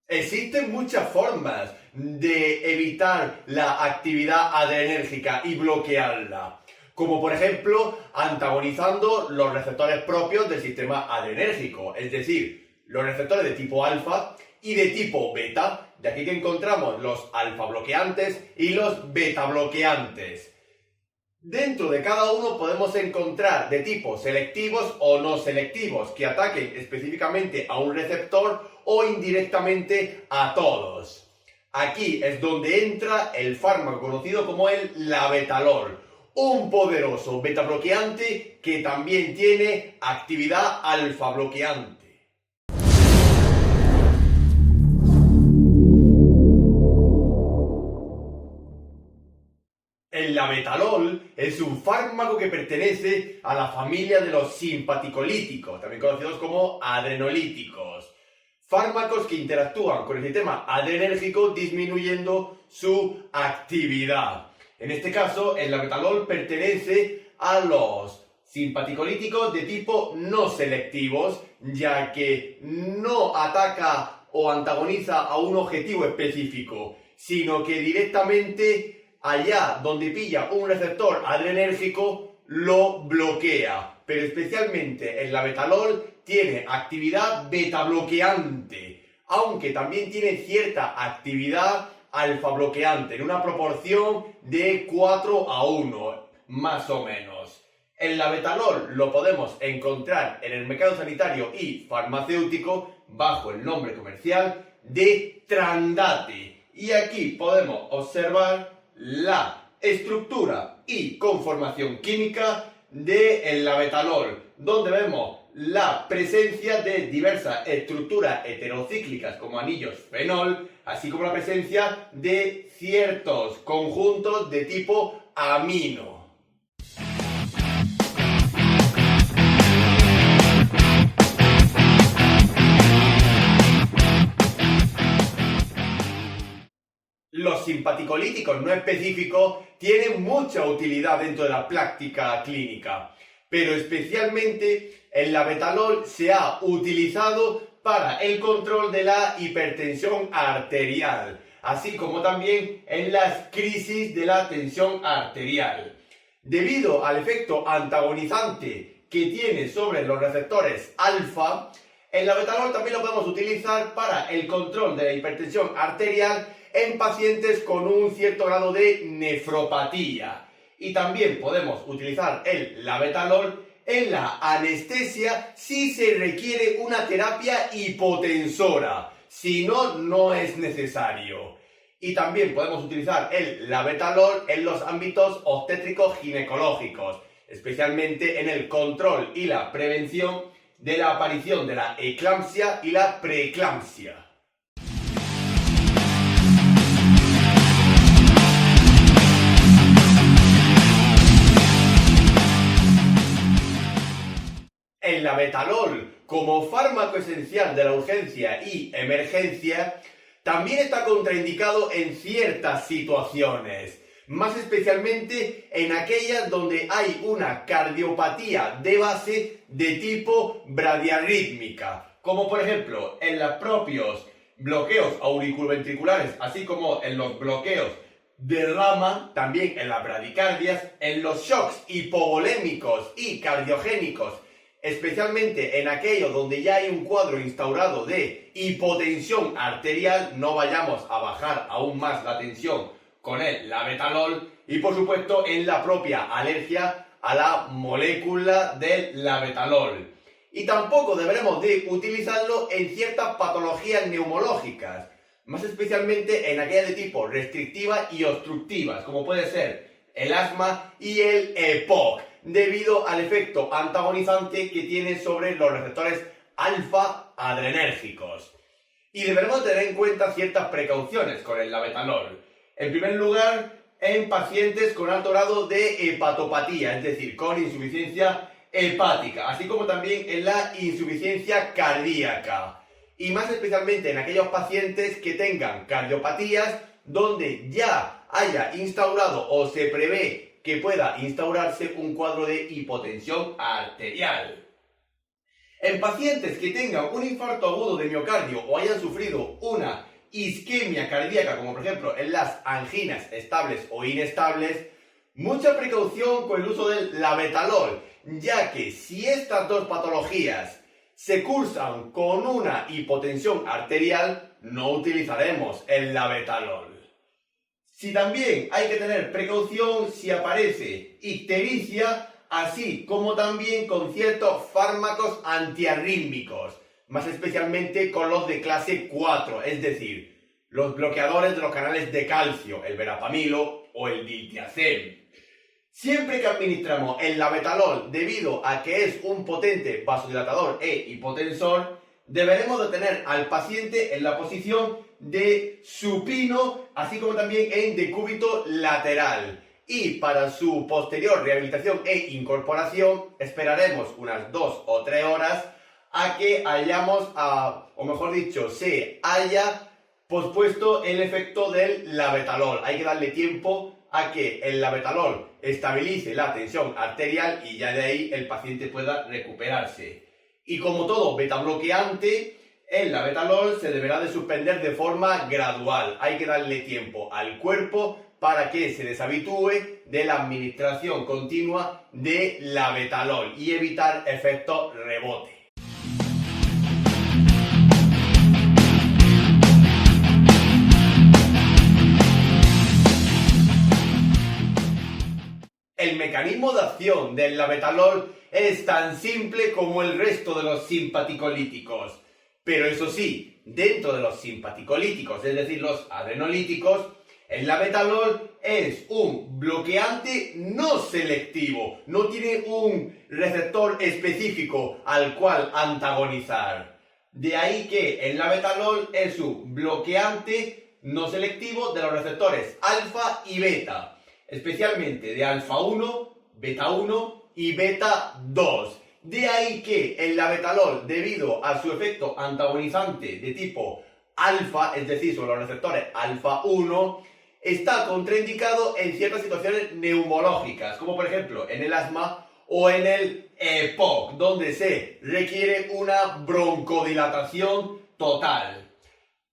Existen muchas formas de evitar la actividad adrenérgica y bloquearla, como por ejemplo antagonizando los receptores propios del sistema adrenérgico, es decir, los receptores de tipo alfa y de tipo beta. De aquí que encontramos los alfa bloqueantes y los beta bloqueantes. Dentro de cada uno podemos encontrar de tipo selectivos o no selectivos, que ataquen específicamente a un receptor o indirectamente a todos. Aquí es donde entra el fármaco conocido como el labetalol, un poderoso beta bloqueante que también tiene actividad alfa bloqueante. El labetalol es un fármaco que pertenece a la familia de los simpaticolíticos, también conocidos como adrenolíticos. Fármacos que interactúan con el sistema adrenérgico disminuyendo su actividad. En este caso, el labetalol pertenece a los simpaticolíticos de tipo no selectivos, ya que no ataca o antagoniza a un objetivo específico, sino que directamente allá donde pilla un receptor adrenérgico lo bloquea. Pero especialmente el labetalol tiene actividad beta bloqueante, aunque también tiene cierta actividad alfa bloqueante, en una proporción de 4:1, más o menos. El labetalol lo podemos encontrar en el mercado sanitario y farmacéutico bajo el nombre comercial de Trandate. Y aquí podemos observar la estructura y conformación química del labetalol, donde vemos la presencia de diversas estructuras heterocíclicas como anillos fenol, así como la presencia de ciertos conjuntos de tipo amino. Los simpaticolíticos no específicos tienen mucha utilidad dentro de la práctica clínica, pero especialmente el labetalol se ha utilizado para el control de la hipertensión arterial, así como también en las crisis de la tensión arterial. Debido al efecto antagonizante que tiene sobre los receptores alfa, el labetalol también lo podemos utilizar para el control de la hipertensión arterial en pacientes con un cierto grado de nefropatía. Y también podemos utilizar el labetalol en la anestesia si se requiere una terapia hipotensora. Si no, no es necesario. Y también podemos utilizar el labetalol en los ámbitos obstétricos ginecológicos, especialmente en el control y la prevención de la aparición de la eclampsia y la preeclampsia. El labetalol, como fármaco esencial de la urgencia y emergencia, también está contraindicado en ciertas situaciones, más especialmente en aquellas donde hay una cardiopatía de base de tipo bradiarrítmica, como por ejemplo en los propios bloqueos auriculoventriculares, así como en los bloqueos de rama, también en las bradicardias, en los shocks hipovolémicos y cardiogénicos, especialmente en aquellos donde ya hay un cuadro instaurado de hipotensión arterial. No vayamos a bajar aún más la tensión con el labetalol, y por supuesto en la propia alergia a la molécula del labetalol. Y tampoco deberemos de utilizarlo en ciertas patologías neumológicas, más especialmente en aquellas de tipo restrictiva y obstructivas, como puede ser el asma y el EPOC, debido al efecto antagonizante que tiene sobre los receptores alfa adrenérgicos. Y deberemos tener en cuenta ciertas precauciones con el labetalol. En primer lugar, en pacientes con alto grado de hepatopatía, es decir, con insuficiencia hepática, así como también en la insuficiencia cardíaca. Y más especialmente en aquellos pacientes que tengan cardiopatías donde ya haya instaurado o se prevé que pueda instaurarse un cuadro de hipotensión arterial. En pacientes que tengan un infarto agudo de miocardio o hayan sufrido una isquemia cardíaca, como por ejemplo en las anginas estables o inestables, mucha precaución con el uso del labetalol, ya que si estas dos patologías se cursan con una hipotensión arterial, no utilizaremos el labetalol. Si también hay que tener precaución si aparece ictericia, así como también con ciertos fármacos antiarrítmicos, más especialmente con los de clase 4, es decir, los bloqueadores de los canales de calcio, el verapamilo o el diltiazem. Siempre que administramos el labetalol, debido a que es un potente vasodilatador e hipotensor, deberemos de tener al paciente en la posición de supino, así como también en decúbito lateral. Y para su posterior rehabilitación e incorporación, esperaremos unas 2 o 3 horas a que o mejor dicho, se haya pospuesto el efecto del labetalol. Hay que darle tiempo a que el labetalol estabilice la tensión arterial y ya de ahí el paciente pueda recuperarse. Y como todo beta bloqueante, el labetalol se deberá de suspender de forma gradual. Hay que darle tiempo al cuerpo para que se deshabitúe de la administración continua de labetalol y evitar efectos rebote. El mecanismo de acción del labetalol es tan simple como el resto de los simpaticolíticos. Pero eso sí, dentro de los simpaticolíticos, es decir, los adrenolíticos, el labetalol es un bloqueante no selectivo, no tiene un receptor específico al cual antagonizar. De ahí que el labetalol es un bloqueante no selectivo de los receptores alfa y beta, especialmente de alfa 1, beta 1 y beta 2. De ahí que el labetalol, debido a su efecto antagonizante de tipo alfa, es decir, sobre los receptores alfa 1, está contraindicado en ciertas situaciones neumológicas, como por ejemplo en el asma o en el EPOC, donde se requiere una broncodilatación total.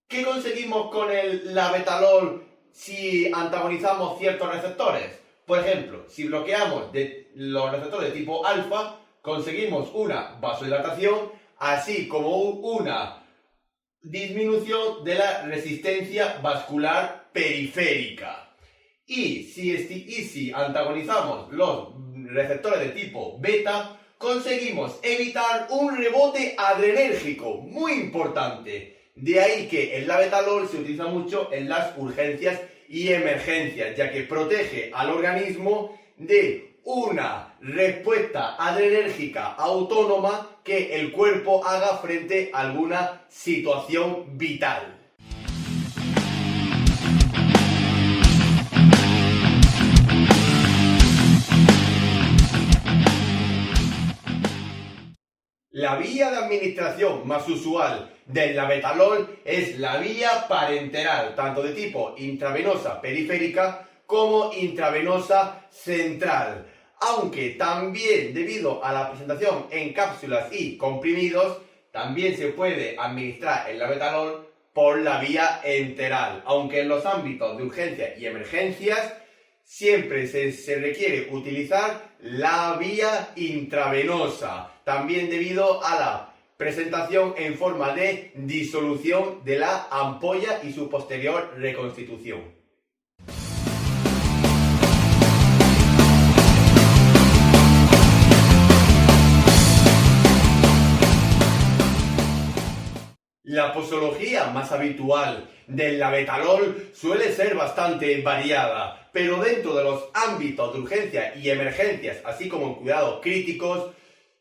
¿Qué conseguimos con el labetalol si antagonizamos ciertos receptores? Por ejemplo, si bloqueamos los receptores de tipo alfa, conseguimos una vasodilatación, así como una disminución de la resistencia vascular periférica. Y si antagonizamos los receptores de tipo beta, conseguimos evitar un rebote adrenérgico muy importante. De ahí que el labetalol se utiliza mucho en las urgencias y emergencias, ya que protege al organismo de una respuesta adrenérgica autónoma que el cuerpo haga frente a alguna situación vital. La vía de administración más usual del labetalol es la vía parenteral, tanto de tipo intravenosa periférica como intravenosa central. Aunque también, debido a la presentación en cápsulas y comprimidos, también se puede administrar el labetalol por la vía enteral. Aunque en los ámbitos de urgencia y emergencias siempre se requiere utilizar la vía intravenosa, también debido a la presentación en forma de disolución de la ampolla y su posterior reconstitución. La posología más habitual del labetalol suele ser bastante variada, pero dentro de los ámbitos de urgencia y emergencias, así como en cuidados críticos,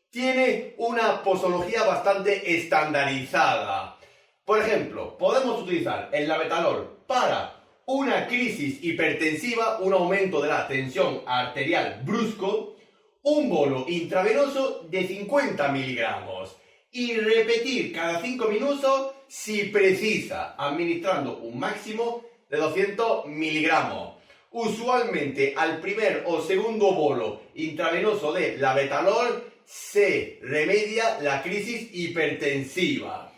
tiene una posología bastante estandarizada. Por ejemplo, podemos utilizar el labetalol para una crisis hipertensiva, un aumento de la tensión arterial brusco, un bolo intravenoso de 50 miligramos. Y repetir cada 5 minutos si precisa, administrando un máximo de 200 miligramos. Usualmente al primer o segundo bolo intravenoso de labetalol se remedia la crisis hipertensiva.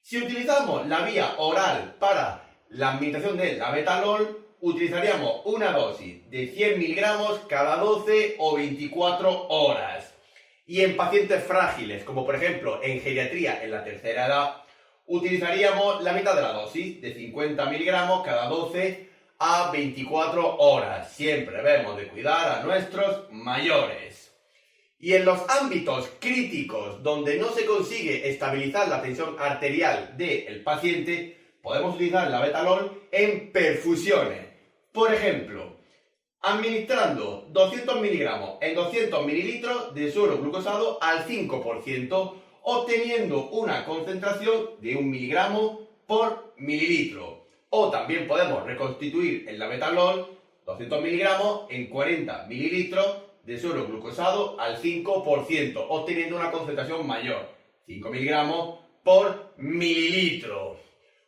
Si utilizamos la vía oral para la administración del labetalol, utilizaríamos una dosis de 100 miligramos cada 12 o 24 horas. Y en pacientes frágiles, como por ejemplo en geriatría en la tercera edad, utilizaríamos la mitad de la dosis, de 50 miligramos cada 12 a 24 horas. Siempre debemos de cuidar a nuestros mayores. Y en los ámbitos críticos donde no se consigue estabilizar la tensión arterial del paciente, podemos utilizar el labetalol en perfusiones. Por ejemplo, administrando 200 miligramos en 200 mililitros de suero glucosado al 5%, obteniendo una concentración de 1 miligramo por mililitro. O también podemos reconstituir el labetalol, 200 miligramos en 40 mililitros de suero glucosado al 5%, obteniendo una concentración mayor, 5 miligramos por mililitro.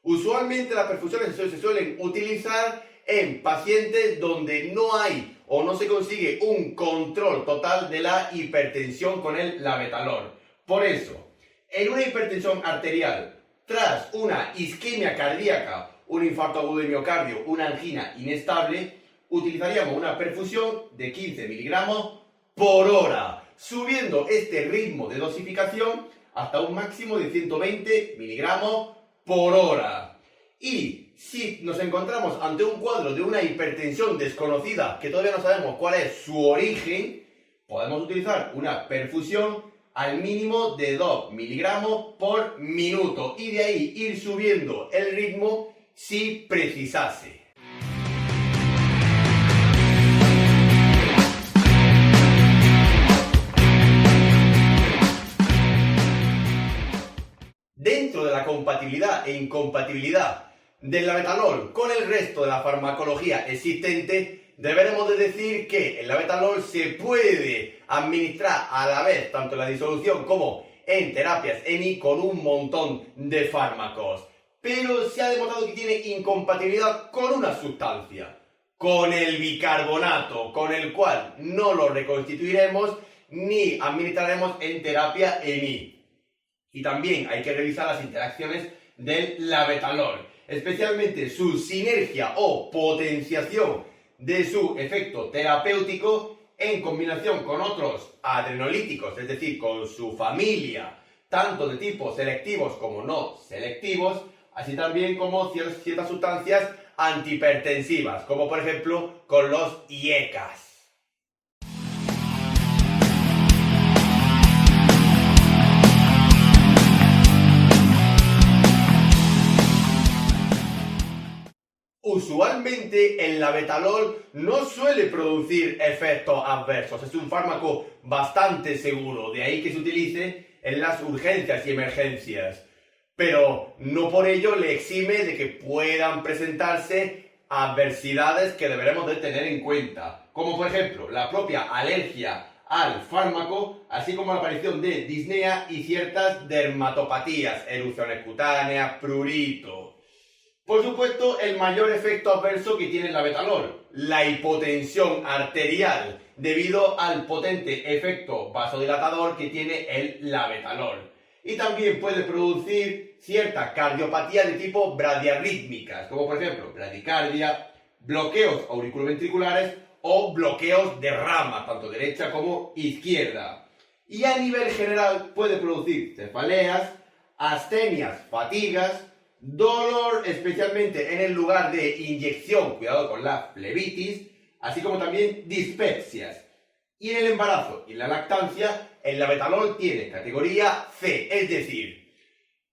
Usualmente las perfusiones se suelen utilizar en pacientes donde no hay o no se consigue un control total de la hipertensión con el labetalol. Por eso, en una hipertensión arterial, tras una isquemia cardíaca, un infarto agudo de miocardio, una angina inestable, utilizaríamos una perfusión de 15 miligramos por hora, subiendo este ritmo de dosificación hasta un máximo de 120 miligramos por hora. Y si nos encontramos ante un cuadro de una hipertensión desconocida, que todavía no sabemos cuál es su origen, podemos utilizar una perfusión al mínimo de 2 miligramos por minuto y de ahí ir subiendo el ritmo si precisase. Dentro de la compatibilidad e incompatibilidad del labetalol con el resto de la farmacología existente, deberemos de decir que el labetalol se puede administrar a la vez tanto en la disolución como en terapias ENI con un montón de fármacos. Pero se ha demostrado que tiene incompatibilidad con una sustancia, con el bicarbonato, con el cual no lo reconstituiremos ni administraremos en terapia ENI. Y también hay que revisar las interacciones del labetalol, especialmente su sinergia o potenciación de su efecto terapéutico en combinación con otros adrenolíticos, es decir, con su familia, tanto de tipo selectivos como no selectivos, así también como ciertas sustancias antihipertensivas, como por ejemplo con los IECAs. Usualmente el labetalol no suele producir efectos adversos, es un fármaco bastante seguro, de ahí que se utilice en las urgencias y emergencias, pero no por ello le exime de que puedan presentarse adversidades que deberemos de tener en cuenta, como por ejemplo la propia alergia al fármaco, así como la aparición de disnea y ciertas dermatopatías, erupciones cutáneas, prurito. Por supuesto, el mayor efecto adverso que tiene el labetalol, la hipotensión arterial, debido al potente efecto vasodilatador que tiene el labetalol. Y también puede producir cierta cardiopatía de tipo bradiarrítmicas, como por ejemplo bradicardia, bloqueos auriculoventriculares o bloqueos de rama, tanto derecha como izquierda. Y a nivel general puede producir cefaleas, astenias, fatigas, dolor especialmente en el lugar de inyección, cuidado con la flebitis, así como también dispepsias. Y en el embarazo y la lactancia, el labetalol tiene categoría C, es decir,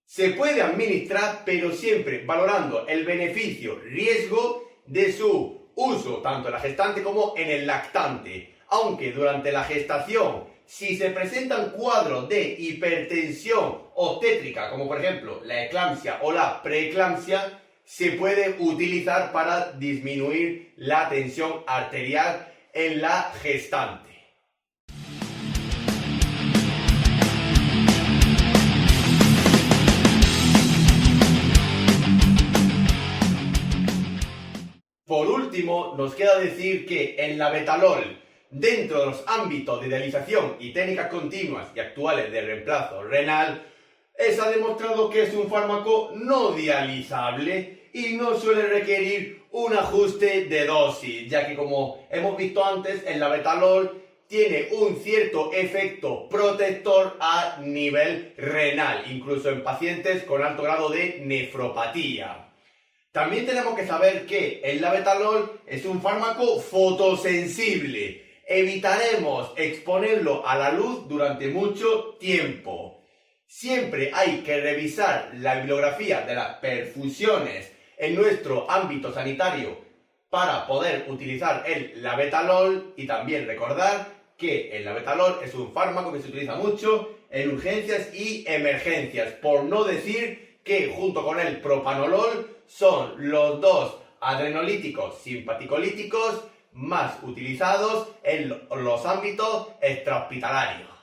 se puede administrar pero siempre valorando el beneficio-riesgo de su uso tanto en la gestante como en el lactante, aunque durante la gestación, si se presentan cuadros de hipertensión obstétrica, como por ejemplo la eclampsia o la preeclampsia, se puede utilizar para disminuir la tensión arterial en la gestante. Por último, nos queda decir que el labetalol, dentro de los ámbitos de dialización y técnicas continuas y actuales de reemplazo renal, Se ha demostrado que es un fármaco no dializable y no suele requerir un ajuste de dosis, ya que como hemos visto antes, el labetalol tiene un cierto efecto protector a nivel renal, incluso en pacientes con alto grado de nefropatía. También tenemos que saber que el labetalol es un fármaco fotosensible. Evitaremos exponerlo a la luz durante mucho tiempo. Siempre hay que revisar la bibliografía de las perfusiones en nuestro ámbito sanitario para poder utilizar el labetalol y también recordar que el labetalol es un fármaco que se utiliza mucho en urgencias y emergencias, por no decir que junto con el propanolol son los dos adrenolíticos simpaticolíticos más utilizados en los ámbitos extrahospitalarios.